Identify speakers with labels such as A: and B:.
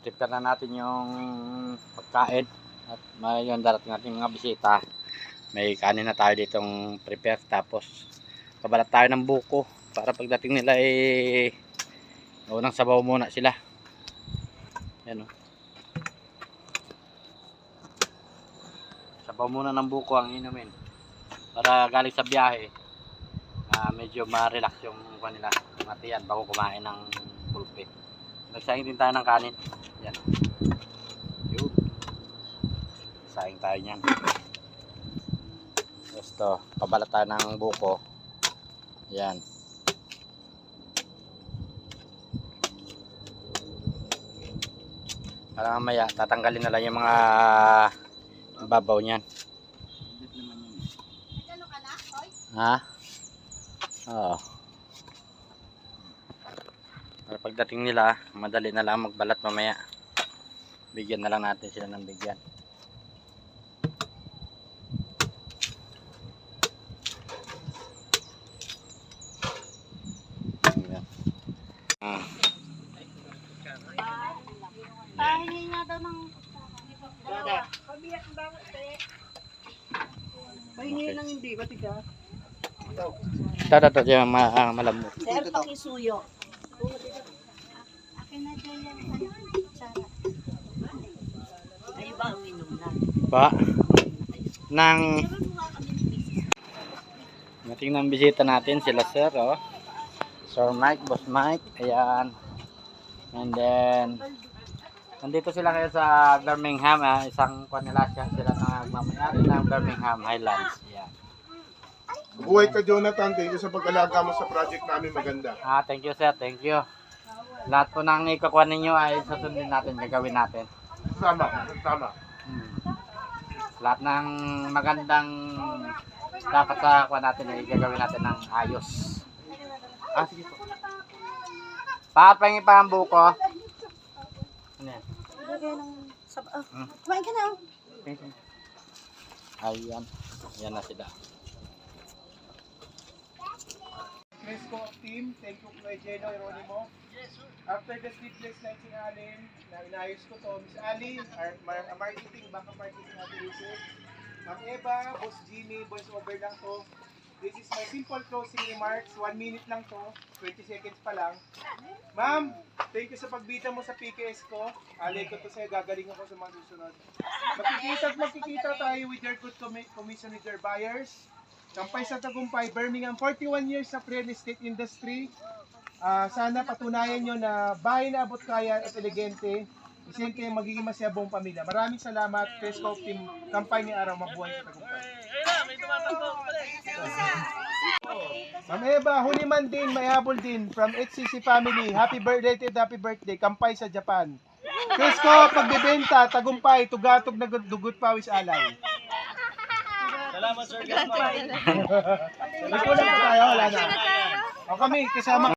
A: Prepare na natin yung pagkain at ngayon darating natin mga bisita. May kanin na tayo ditong prepare, tapos kabalat tayo ng buko para pagdating nila unang sabaw muna sila. Yan o. Sabaw muna ng buko ang inumin para galing sa biyahe medyo ma-relax yung kanila matiyan bago kumain ng pulpe. Nagsaing din tayo ng kanin. Yan. Yun. Saing tayo niyan. Gusto, pabalat tayo ng buko. Yan. Para mamaya tatanggalin na lang yung mga babaw niyan. Ha? Oo. Para pagdating nila, madali na lang magbalat mamaya. Bigyan na lang natin sila ng bigyan.
B: Pahingi nga daw ng dalawa.
C: Pahingi lang hindi, ba't ika?
A: Ito, yung malamot.
B: Sir, pakisuyo. Akin na dyan yan. Sarap. Ay ba, uminom na.
A: Pa? Nang nating ng bisita natin sila sir, oh. Sir Mike, Boss Mike, ayan. And then nandito sila kayo sa Birmingham, isang kanila sila na nagmamayari ng Birmingham Highlands. Ayan.
D: Buhay ka, Jonathan. Thank you sa pag-alaga mo sa project namin, maganda.
A: Thank you sir, thank you. Lahat po ng ikakuha ninyo ay susundin natin, gagawin natin.
D: Tama.
A: Lahat ng magandang dapat sa kuha natin ay gagawin natin ng ayos. Sige po. Papahingi pa ang buko. Ano yan?
B: Kumain ka na.
A: Ayan. Ayan na sila.
D: Fresco team, thank you kay Jeno Eronimo. After the sleepless nights in Alin, na inayos ko to, Miss Ali, marketing, baka marketing activity. Ma'am Eva, Boss Jimmy, voice over lang to. This is my simple closing remarks. 1 minute lang to, 20 seconds pa lang. Ma'am, thank you sa pagbita mo sa PKS ko. Alay ko to sa'yo, gagaling ako sa mga susunod. Magkikita tayo with your good commission with your buyers. Kampay sa Tagumpay, Birmingham, 41 years sa real estate industry. Sana patunayan nyo na bahay na abot kaya at elegante. Isin kayo magiging masayabong pamilya. Maraming salamat. Fresco Team, Kampay ni Araw, mabuhay sa Tagumpay. Ma'am Eva, Huliman din, mayabol din, from HCC family. Happy birthday, Kampay sa Japan. Fresco, pagbibenta, Tagumpay, tugatog na dugot pawis alay.
C: Salamat, Sir Gaspar.
D: Ito lang tayo, wala na. O kami, kasama